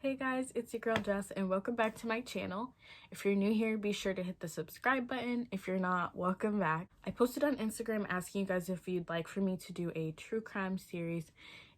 Hey guys, it's your girl Jess and welcome back to my channel. If you're new here, be sure to hit the subscribe button. If you're not, welcome back. I posted on Instagram asking you guys if you'd like for me to do a true crime series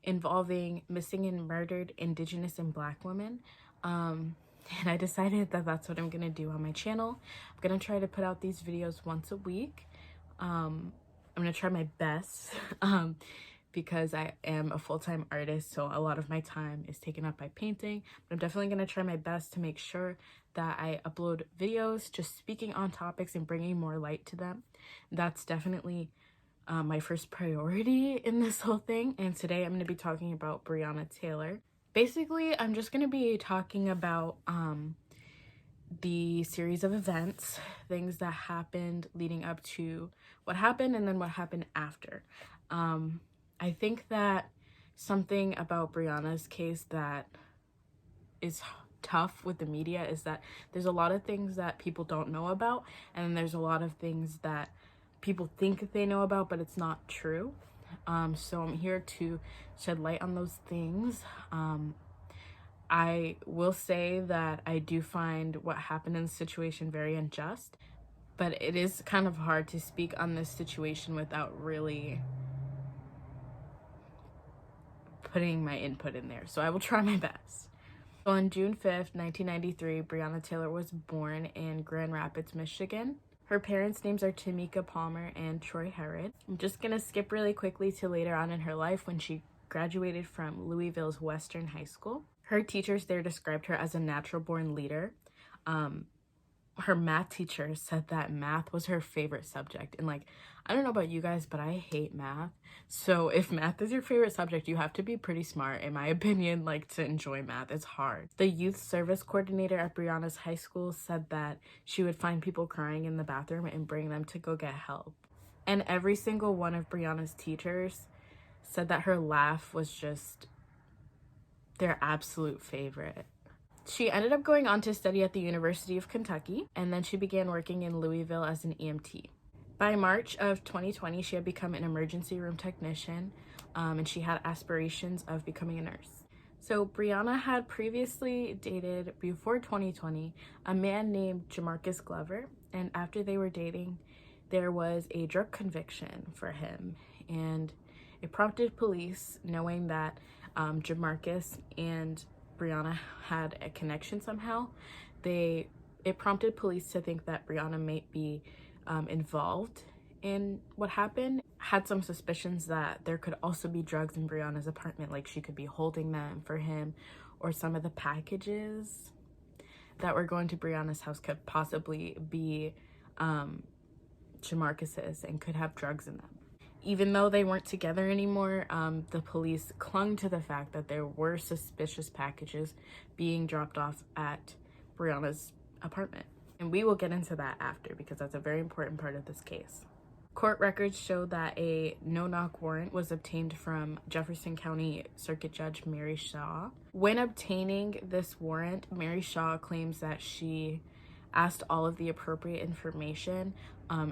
involving missing and murdered Indigenous and Black women. And I decided that that's what I'm gonna do on my channel. I'm gonna try to put out these videos once a week. I'm gonna try my best. Because I am a full-time artist, so a lot of my time is taken up by painting, but I'm definitely going to try my best to make sure that I upload videos just speaking on topics and bringing more light to them. That's definitely my first priority in this whole thing, and today I'm going to be talking about Breonna Taylor. Basically, I'm just going to be talking about the series of events, things that happened leading up to what happened and then what happened after. I think that something about Breonna's case that is tough with the media is that there's a lot of things that people don't know about, and there's a lot of things that people think they know about, but it's not true. So I'm here to shed light on those things. I will say that I do find what happened in the situation very unjust, but it is kind of hard to speak on this situation without really putting my input in there, so I will try my best. So on June 5th, 1993, Breonna Taylor was born in Grand Rapids, Michigan. Her parents' names are Tamika Palmer and Troy Herod. I'm just gonna skip really quickly to later on in her life when she graduated from Louisville's Western High School. Her teachers there described her as a natural-born leader. Her math teacher said that math was her favorite subject, and like, I don't know about you guys, but I hate math. So if math is your favorite subject, you have to be pretty smart, in my opinion, like, to enjoy math. It's hard. The youth service coordinator at Breonna's high school said that she would find people crying in the bathroom and bring them to go get help. And every single one of Breonna's teachers said that her laugh was just their absolute favorite. She ended up going on to study at the University of Kentucky, and then she began working in Louisville as an EMT. By March of 2020, she had become an emergency room technician, and she had aspirations of becoming a nurse. So Breonna had previously dated, before 2020, a man named Jamarcus Glover, and after they were dating, there was a drug conviction for him, and it prompted police, knowing that Jamarcus and Breonna had a connection somehow. It prompted police to think that Breonna might be involved in what happened. Had some suspicions that there could also be drugs in Breonna's apartment, like she could be holding them for him, or some of the packages that were going to Breonna's house could possibly be Jamarcus's and could have drugs in them. Even though they weren't together anymore, the police clung to the fact that there were suspicious packages being dropped off at Breonna's apartment. And we will get into that after, because that's a very important part of this case. Court records show that a no-knock warrant was obtained from Jefferson County Circuit Judge Mary Shaw. When obtaining this warrant, Mary Shaw claims that she asked all of the appropriate information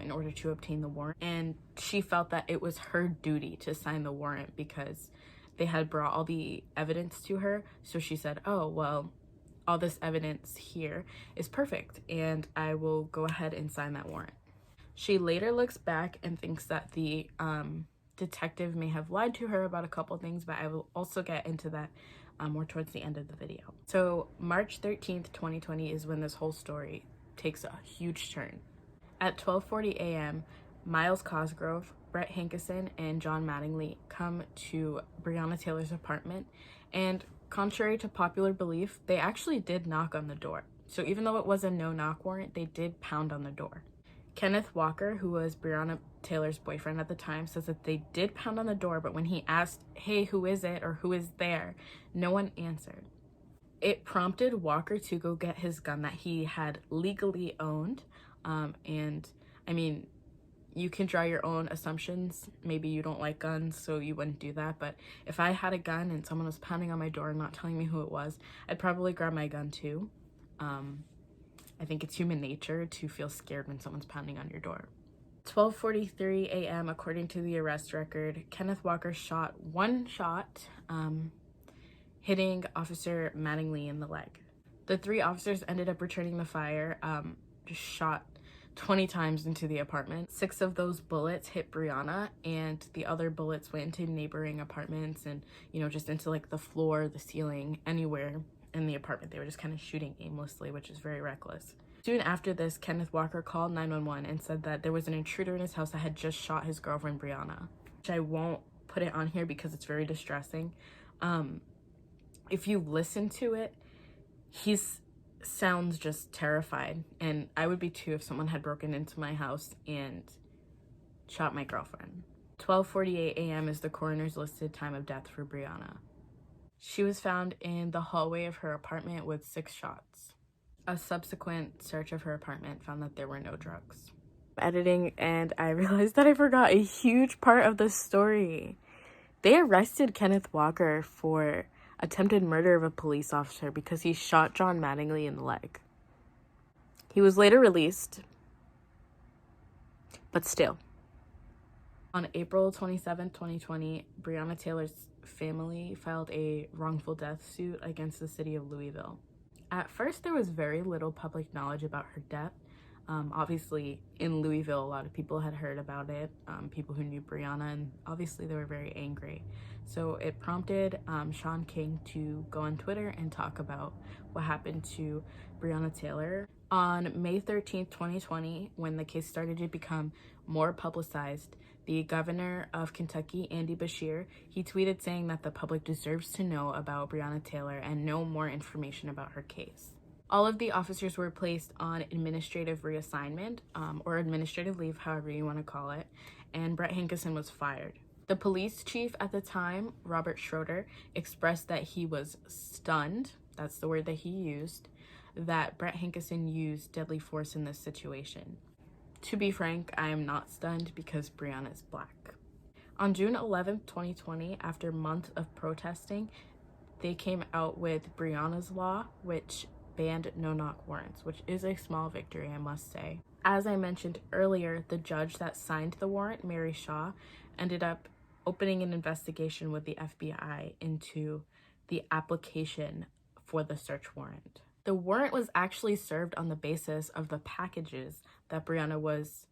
in order to obtain the warrant, and she felt that it was her duty to sign the warrant because they had brought all the evidence to her. So she said, oh, well, all this evidence here is perfect, and I will go ahead and sign that warrant. She later looks back and thinks that the detective may have lied to her about a couple things, but I will also get into that more towards the end of the video. So March 13th, 2020 is when this whole story takes a huge turn. At 12:40 a.m., Miles Cosgrove, Brett Hankison, and John Mattingly come to Breonna Taylor's apartment, and contrary to popular belief, they actually did knock on the door. So even though it was a no-knock warrant, they did pound on the door. Kenneth Walker, who was Breonna Taylor's boyfriend at the time, says that they did pound on the door, but when he asked, hey, who is it, or who is there, no one answered. It prompted Walker to go get his gun that he had legally owned. And I mean, you can draw your own assumptions. Maybe you don't like guns, so you wouldn't do that. But if I had a gun and someone was pounding on my door and not telling me who it was, I'd probably grab my gun too. I think it's human nature to feel scared when someone's pounding on your door. 12:43 a.m., according to the arrest record, Kenneth Walker shot one shot, hitting Officer Mattingly in the leg. The 3 officers ended up returning the fire, just shot 20 times into the apartment. 6 of those bullets hit Breonna, and the other bullets went into neighboring apartments and, just into like the floor, the ceiling, anywhere in the apartment. They were just kind of shooting aimlessly, which is very reckless. Soon after this, Kenneth Walker called 911 and said that there was an intruder in his house that had just shot his girlfriend, Breonna, which I won't put it on here because it's very distressing. If you listen to it, he sounds just terrified, and I would be too if someone had broken into my house and shot my girlfriend. 12:48 a.m. is the coroner's listed time of death for Breonna. She was found in the hallway of her apartment with 6 shots. A subsequent search of her apartment found that there were no drugs. Editing, and I realized that I forgot a huge part of the story. They arrested Kenneth Walker for attempted murder of a police officer because he shot John Mattingly in the leg. He was later released, but still. On April 27, 2020, Breonna Taylor's family filed a wrongful death suit against the city of Louisville. At first, there was very little public knowledge about her death. Obviously, in Louisville, a lot of people had heard about it, people who knew Breonna, and obviously they were very angry. So it prompted Sean King to go on Twitter and talk about what happened to Breonna Taylor. On May 13th, 2020, when the case started to become more publicized, the governor of Kentucky, Andy Beshear, he tweeted saying that the public deserves to know about Breonna Taylor and know more information about her case. All of the officers were placed on administrative reassignment, or administrative leave, however you want to call it, and Brett Hankison was fired. The police chief at the time, Robert Schroeder, expressed that he was stunned, that's the word that he used, that Brett Hankison used deadly force in this situation. To be frank, I am not stunned because Breonna is Black. On June 11th, 2020, after months of protesting, they came out with Breonna's Law, which banned no-knock warrants, which is a small victory, I must say. As I mentioned earlier, the judge that signed the warrant, Mary Shaw, ended up opening an investigation with the FBI into the application for the search warrant. The warrant was actually served on the basis of the packages that Breonna was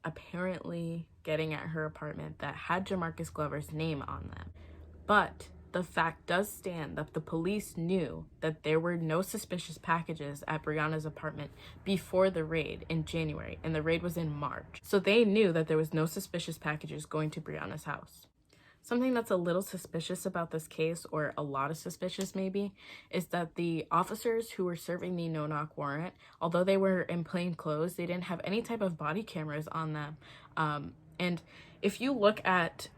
apparently getting at her apartment that had Jamarcus Glover's name on them. But the fact does stand that the police knew that there were no suspicious packages at Breonna's apartment before the raid in January, and the raid was in March. So they knew that there was no suspicious packages going to Breonna's house. Something that's a little suspicious about this case, or a lot of suspicious maybe, is that the officers who were serving the no-knock warrant, although they were in plain clothes, they didn't have any type of body cameras on them. And if you look at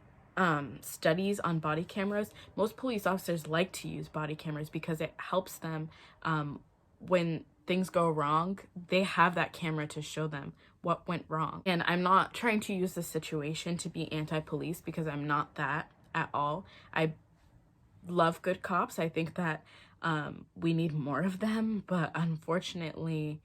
studies on body cameras, most police officers like to use body cameras because it helps them when things go wrong. They have that camera to show them what went wrong. And I'm not trying to use this situation to be anti-police because I'm not that at all. I love good cops. I think that we need more of them, but unfortunately,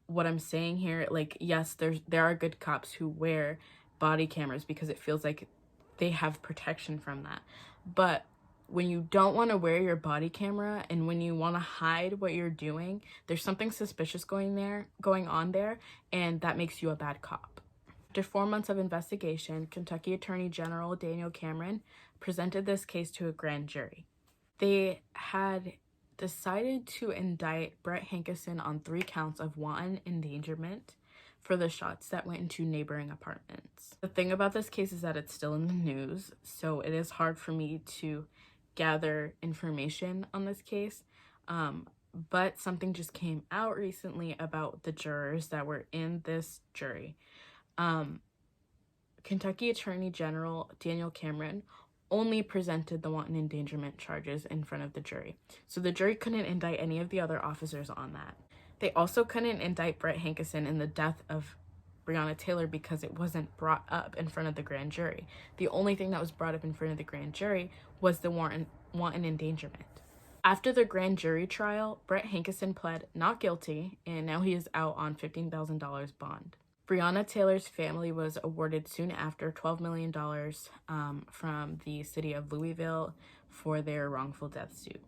what I'm saying here, like, yes, there are good cops who wear body cameras because it feels like they have protection from that. But when you don't want to wear your body camera and when you want to hide what you're doing, there's something suspicious going on there, and that makes you a bad cop. After 4 months of investigation, Kentucky Attorney General Daniel Cameron presented this case to a grand jury. They had decided to indict Brett Hankison on 3 counts of wanton endangerment for the shots that went into neighboring apartments. The thing about this case is that it's still in the news, so it is hard for me to gather information on this case, but something just came out recently about the jurors that were in this jury. Kentucky Attorney General Daniel Cameron only presented the wanton endangerment charges in front of the jury, so the jury couldn't indict any of the other officers on that. They also couldn't indict Brett Hankison in the death of Breonna Taylor because it wasn't brought up in front of the grand jury. The only thing that was brought up in front of the grand jury was the wanton endangerment. After the grand jury trial, Brett Hankison pled not guilty, and now he is out on $15,000 bond. Breonna Taylor's family was awarded soon after $12 million from the city of Louisville for their wrongful death suit.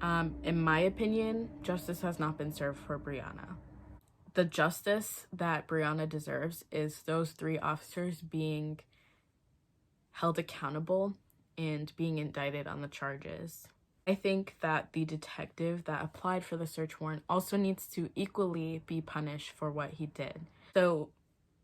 In my opinion, justice has not been served for Breonna. The justice that Breonna deserves is those 3 officers being held accountable and being indicted on the charges. I think that the detective that applied for the search warrant also needs to equally be punished for what he did. So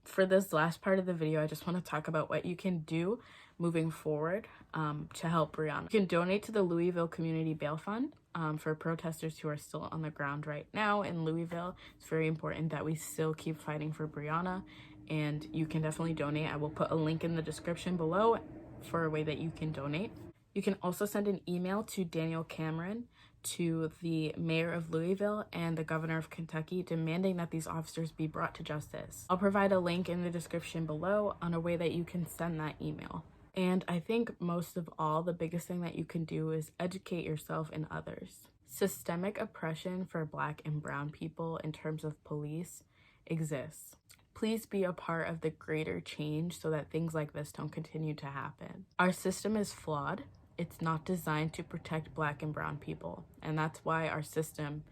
for this last part of the video, I just want to talk about what you can do moving forward to help Breonna. You can donate to the Louisville Community Bail Fund for protesters who are still on the ground right now in Louisville. It's very important that we still keep fighting for Breonna, and you can definitely donate. I will put a link in the description below for a way that you can donate. You can also send an email to Daniel Cameron, to the mayor of Louisville and the governor of Kentucky, demanding that these officers be brought to justice. I'll provide a link in the description below on a way that you can send that email. And I think most of all, the biggest thing that you can do is educate yourself and others. Systemic oppression for Black and brown people in terms of police exists. Please be a part of the greater change so that things like this don't continue to happen. Our system is flawed. It's not designed to protect Black and brown people, and that's why our system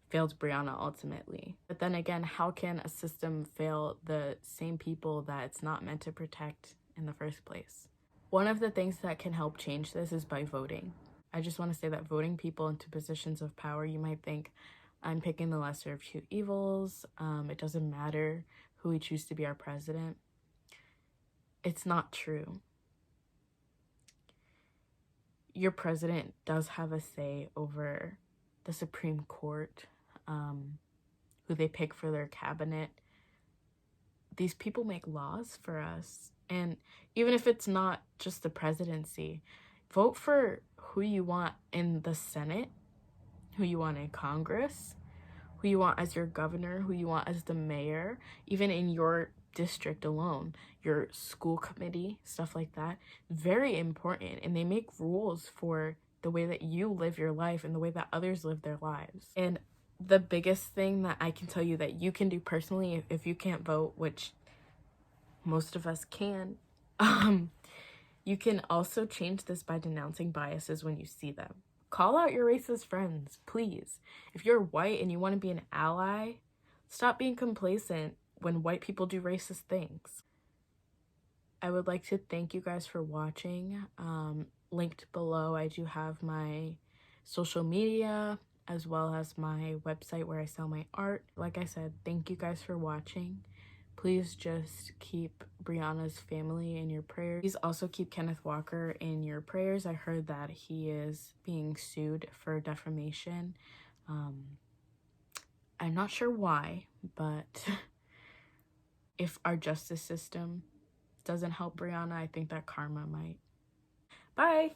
failed Breonna ultimately. But then again, how can a system fail the same people that it's not meant to protect in the first place? One of the things that can help change this is by voting. I just want to say that voting people into positions of power, you might think, I'm picking the lesser of 2 evils. It doesn't matter who we choose to be our president. It's not true. Your president does have a say over the Supreme Court, who they pick for their cabinet. These people make laws for us. And even if it's not just the presidency, vote for who you want in the Senate, who you want in Congress, who you want as your governor, who you want as the mayor, even in your district alone, your school committee, stuff like that. Very important, and they make rules for the way that you live your life and the way that others live their lives. And the biggest thing that I can tell you that you can do personally, if you can't vote, which most of us can, you can also change this by denouncing biases when you see them. Call out your racist friends, please. If you're white and you want to be an ally, stop being complacent when white people do racist things. I would like to thank you guys for watching. Linked below, I do have my social media as well as my website where I sell my art. Like I said, thank you guys for watching. Please just keep Breonna's family in your prayers. Please also keep Kenneth Walker in your prayers. I heard that he is being sued for defamation. I'm not sure why, but if our justice system doesn't help Breonna, I think that karma might. Bye!